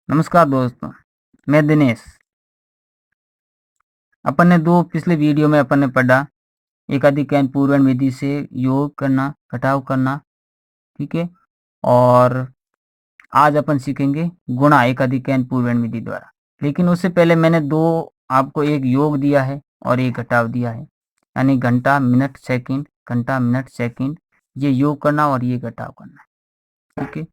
नमस्कार दोस्तों, मैं दिनेश। अपन ने दो पिछले वीडियो में अपन ने पढ़ा एकाधिक एन पूर्वण विधि से योग करना, घटाव करना, ठीक है। और आज अपन सीखेंगे गुणा एकाधिक एन पूर्वण विधि द्वारा। लेकिन उससे पहले मैंने दो आपको एक योग दिया है और एक घटाव दिया है, यानी घंटा मिनट सेकंड, घंटा मिनट सेकंड, ये योग करना और ये घटाव करना, ठीक है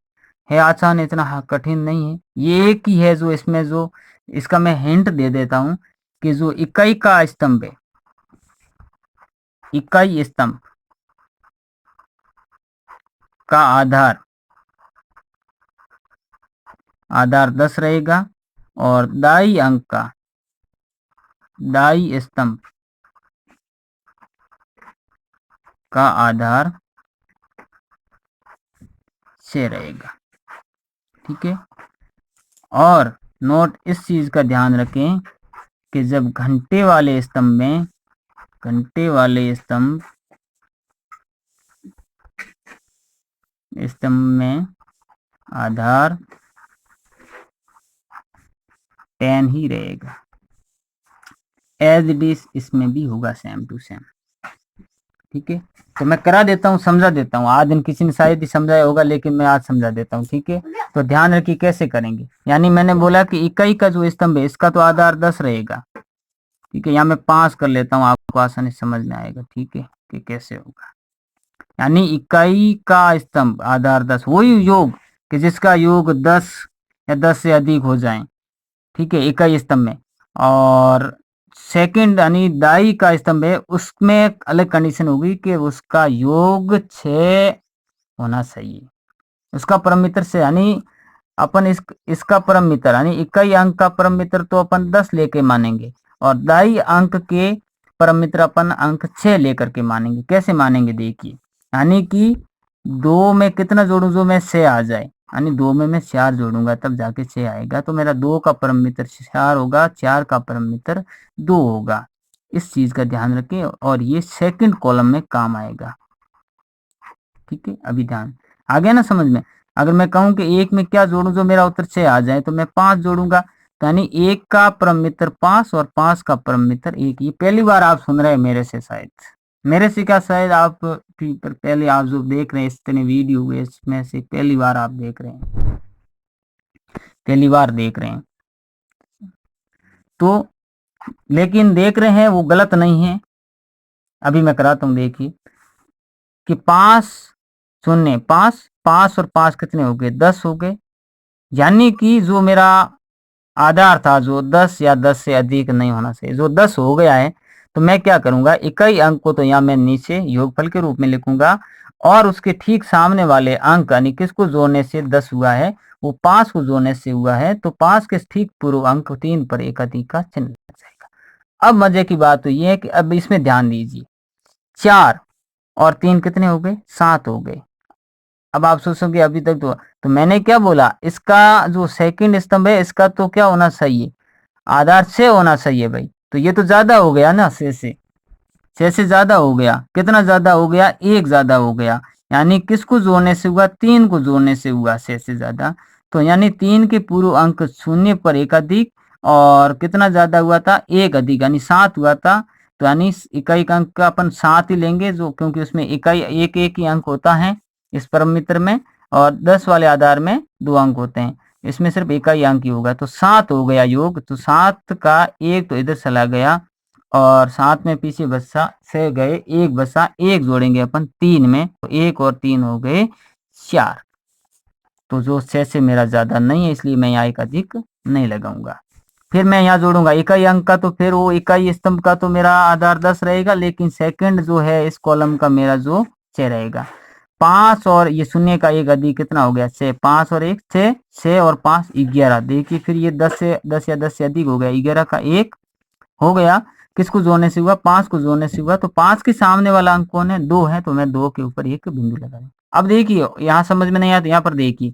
आसान, इतना कठिन नहीं है। ये एक ही है जो इसमें जो इसका मैं हिंट दे देता हूं कि जो इकाई का स्तंभ है, इकाई स्तंभ का आधार आधार 10 रहेगा और दाई अंक का दाई स्तंभ का आधार 6 रहेगा, ठीक है। और नोट इस चीज का ध्यान रखें कि जब घंटे वाले स्तंभ में आधार 10 ही रहेगा, एज इट इज इसमें भी होगा सेम टू सेम, ठीक है। तो मैं करा देता हूँ, समझा देता हूँ। आज दिन किसी ने शायद ही समझाया होगा, लेकिन मैं आज समझा देता हूँ, ठीक है। तो ध्यान रखिए कैसे करेंगे। यानी मैंने बोला कि इकाई का जो स्तंभ है इसका तो आधार 10 रहेगा, ठीक है। यहाँ मैं 5 कर लेता हूँ, आपको आसानी समझ में आएगा, ठीक है, कि कैसे होगा। यानी इकाई का स्तंभ आधार 10, वही योग कि जिसका योग 10 या 10 से अधिक हो जाए, ठीक है, इकाई स्तंभ में। और सेकंड यानी दाई का स्तंभ है, उसमें अलग कंडीशन होगी कि उसका योग 6 होना चाहिए, उसका परम मित्र से। यानी अपन इसका परम मित्र यानी इकाई अंक का परम मित्र तो अपन 10 लेके मानेंगे, और दाई अंक के परम मित्र अपन अंक 6 लेकर के मानेंगे। कैसे मानेंगे देखिए, यानी कि 2 में कितना जोड़ू, जो मैं 6 आ जाए, यानी 2 में मैं 4 जोड़ूंगा तब जाके 6 आएगा। तो मेरा 2 का परम मित्र 4 होगा, 4 का परम मित्र 2 होगा। इस चीज का ध्यान रखें और ये सेकंड कॉलम में काम आएगा, ठीक है। अभी ध्यान आ गया ना समझ में। अगर मैं कहूं कि एक में क्या जोड़ूं जो मेरा उत्तर 6 आ जाए, तो मैं 5 जोड़ूंगा। तो यानी एक का परम मित्र 5 और 5 का परम मित्र 1। ये पहली बार आप सुन रहे हैं मेरे से, शायद मेरे से क्या, शायद आप पहले आप जो देख रहे हैं इतने वीडियो हुए इसमें से पहली बार आप देख रहे हैं, पहली बार देख रहे हैं। तो लेकिन देख रहे हैं वो गलत नहीं है। अभी मैं कराता हूं, देखिए कि 5 शून्य 5, 5 और 5 कितने हो गए, 10 हो गए। यानी कि जो मेरा आधार था जो 10 या 10 से अधिक नहीं होना चाहिए, जो 10 हो गया है, तो मैं क्या करूंगा, इकाई अंक को तो यहाँ मैं नीचे योगफल के रूप में लिखूंगा, और उसके ठीक सामने वाले अंक यानी किसको जोड़ने से 10 हुआ है, वो 5 को जोड़ने से हुआ है, तो 5 के ठीक पूर्व अंक 3 पर एकाधिक का चिन्ह लग जाएगा। अब मजे की बात तो ये है कि अब इसमें ध्यान दीजिए, 4 और 3 कितने हो गए, 7 हो गए। अब आप सोचोगे अभी तक तो मैंने क्या बोला, इसका जो सेकंड स्तंभ है इसका तो क्या होना चाहिए, आधार 6 होना चाहिए भाई। तो ये तो ज्यादा हो गया ना, 6 से ज्यादा हो गया। कितना ज्यादा हो गया, 1 ज्यादा हो गया। यानी किसको जोड़ने से हुआ, 3 को जोड़ने से हुआ 6 से ज्यादा। तो यानी 3 के पूर्व अंक शून्य पर एक अधिक, और कितना ज्यादा हुआ था, 1 अधिक, यानी 7 हुआ था। तो यानी इकाई का अंक का अपन 7 ही लेंगे, जो क्योंकि उसमें इकाई एक एक ही अंक होता है इस परम मित्र में, और 10 वाले आधार में 2 अंक होते हैं, इसमें सिर्फ इकाई अंक ही होगा। तो 7 हो गया योग। तो 7 का 1 तो इधर चला गया, और 7 में पीछे बच्चा 6 गए, 1 बचा, 1 जोड़ेंगे अपन 3 में, तो 1 और 3 हो गए 4। तो जो 6 से मेरा ज्यादा नहीं है, इसलिए मैं यहाँ एक अधिक नहीं लगाऊंगा। फिर मैं यहाँ जोड़ूंगा इकाई अंक का, तो फिर वो इकाई स्तंभ का तो मेरा आधार 10 रहेगा, लेकिन सेकंड जो है इस कॉलम का मेरा जो 6 रहेगा। 5 और ये शून्य का एक अधिक कितना हो गया, 6, 5 और 1 6, 6 और 5 11। देखिए फिर ये 10 या 10 से अधिक हो गया, 11 का 1 हो गया। किसको जोड़ने से हुआ, 5 को जोड़ने से हुआ। तो 5 के सामने वाला अंक कौन है, 2 है, तो मैं 2 के ऊपर एक बिंदु लगा दूं। अब देखिए यहाँ समझ में नहीं आया, तो यहाँ पर देखिए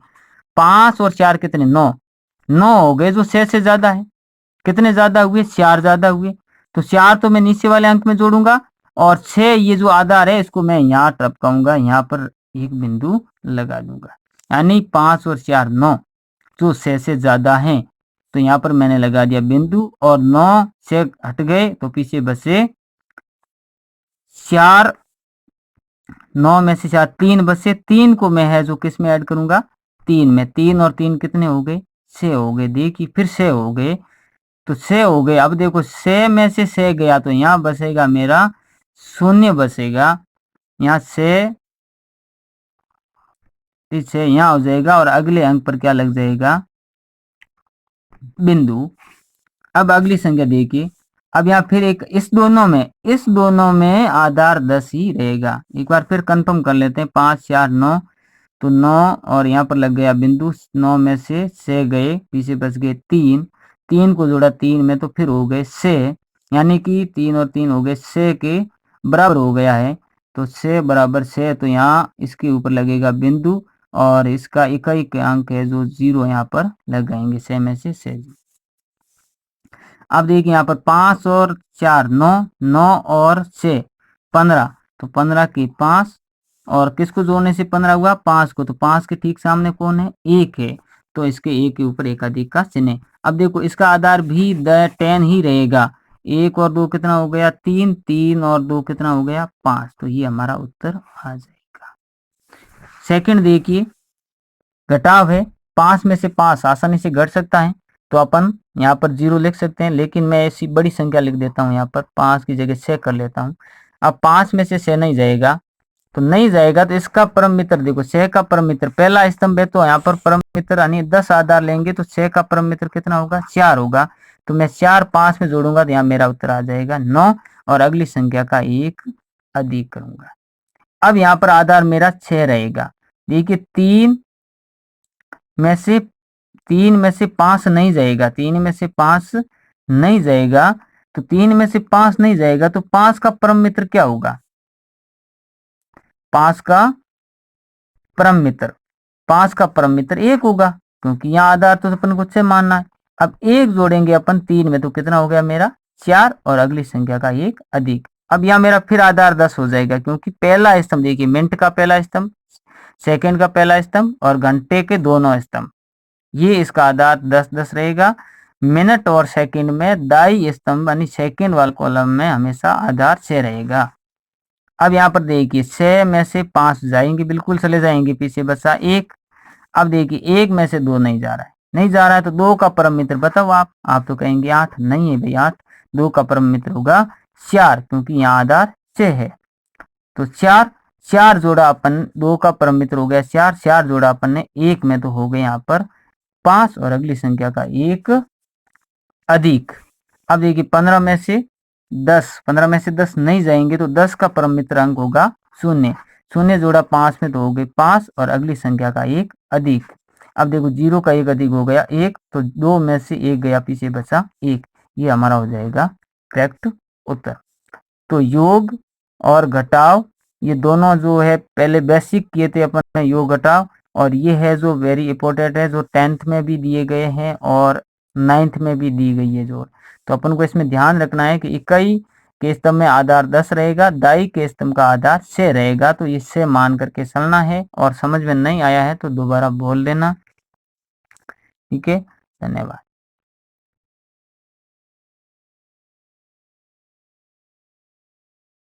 5 और 4 कितने, 9, 9 हो गए, जो 6 से ज्यादा है। कितने ज्यादा हुए, 4 ज्यादा हुए। तो 4 तो मैं नीचे वाले अंक में जोड़ूंगा, और 6 ये जो आधार है इसको मैं यहाँ टपकाऊंगा, यहाँ पर एक बिंदु लगा दूंगा। यानी 5 और 4 9, जो 6 से ज्यादा हैं। तो यहाँ पर मैंने लगा दिया बिंदु और 9 से हट गए तो पीछे बचे 4, 9 में से 4 3 बचे, 3 को मैं है जो किस में ऐड करूंगा 3 में, 3 और 3 कितने हो गए 6 हो गए। देखिए फिर 6 हो गए, तो 6 हो गए। अब देखो 6 में से 6 गया तो यहाँ बचेगा मेरा 0 बचेगा, यहाँ 6 यहाँ हो जाएगा और अगले अंक पर क्या लग जाएगा बिंदु। अब अगली संख्या देखिए, अब यहाँ फिर एक इस दोनों में आधार 10 ही रहेगा। एक बार फिर कंफर्म कर लेते हैं, 5 4 9, तो 9 और यहाँ पर लग गया बिंदु, 9 में से 6 गए, पीछे बच गए 3, 3 को जोड़ा 3 में तो फिर हो गए 6, यानी कि 3 और 3 हो गए 6 के बराबर हो गया है। तो 6 बराबर 6, तो यहाँ इसके ऊपर लगेगा बिंदु और इसका इकाई के अंक है जो 0 यहाँ पर लगाएंगे, 6 में से 6। अब देखिए यहाँ पर 5 और 4 9, 9 और 6 15, तो 15 की 5 और किसको जोड़ने से 15 हुआ 5 को, तो 5 के ठीक सामने कौन है 1 है, तो इसके 1 के ऊपर एक अधिक का चिन्ह। अब देखो इसका आधार भी 10 ही रहेगा, 1 और 2 कितना हो गया 3, 3 और 2 कितना हो गया 5, तो ये हमारा उत्तर आ जाएगा। सेकंड देखिए, घटाव है, 5 में से 5 आसानी से घट सकता है, तो अपन यहाँ पर 0 लिख सकते हैं, लेकिन मैं ऐसी बड़ी संख्या लिख देता हूँ, यहाँ पर 5 की जगह 6 कर लेता हूँ। अब 5 में से 6 नहीं जाएगा, तो इसका परम मित्र देखो 6 का परम मित्र पहला स्तंभ है, तो यहाँ पर परम मित्र यानी 10 आधार लेंगे तो 6 का परम मित्र कितना होगा 4 होगा, तो मैं 4 5 में जोड़ूंगा तो यहाँ मेरा उत्तर आ जाएगा 9 और अगली संख्या का 1 अधिक करूंगा। अब यहाँ पर आधार मेरा 6 रहेगा। देखिए 3 में से 5 नहीं जाएगा, 3 में से 5 नहीं जाएगा, तो 3 में से 5 नहीं जाएगा तो 5 का परम मित्र क्या होगा 5 का परम मित्र 1 होगा, क्योंकि यहाँ आधार तो अपन को 6 मानना है। अब 1 जोड़ेंगे अपन 3 में तो कितना हो गया मेरा 4 और अगली संख्या का 1 अधिक। अब यहाँ मेरा फिर आधार 10 हो जाएगा, क्योंकि पहला स्तंभ देखिए मिनट का पहला स्तंभ, सेकंड का पहला स्तंभ और घंटे के दोनों स्तंभ, ये इसका आधार 10 10 रहेगा। मिनट और सेकंड में दाई स्तंभ यानी सेकंड वाले कॉलम में हमेशा आधार 6 रहेगा। अब यहाँ पर देखिए 6 में से 5 जाएंगे, बिल्कुल चले जाएंगे, पीछे बचा 1। अब देखिए 1 में से 2 नहीं जा रहा है, तो 2 का परम मित्र बताओ आप तो कहेंगे 8, नहीं है भाई 8, 2 का परम मित्र होगा 4, क्योंकि यहाँ आधार 6 है। तो 4 जोड़ा अपन, 2 का परम मित्र हो गया 4 जोड़ा अपन ने 1 में तो हो गए यहाँ पर 5 और अगली संख्या का 1 अधिक। अब देखिए 15 में से 10 नहीं जाएंगे, तो 10 का परम मित्र अंक होगा 0, 0 जोड़ा 5 में तो हो गए 5 और अगली संख्या का 1 अधिक। अब देखो 0 का 1 अधिक हो गया 1, तो 2 में से 1 गया, पीछे बचा 1, ये हमारा हो जाएगा करेक्ट उत्तर। तो योग और घटाव ये दोनों जो है पहले बेसिक किए थे अपन योग घटाव, और ये है जो वेरी इंपॉर्टेंट है, जो 10th में भी दिए गए हैं और 9th में भी दी गई है जो। तो अपन को इसमें ध्यान रखना है कि इकाई के स्तंभ में आधार 10 रहेगा, दाई के स्तंभ का आधार 6 रहेगा, तो इससे मान करके चलना है। और समझ में नहीं आया है तो दोबारा बोल देना, ठीक है। धन्यवाद।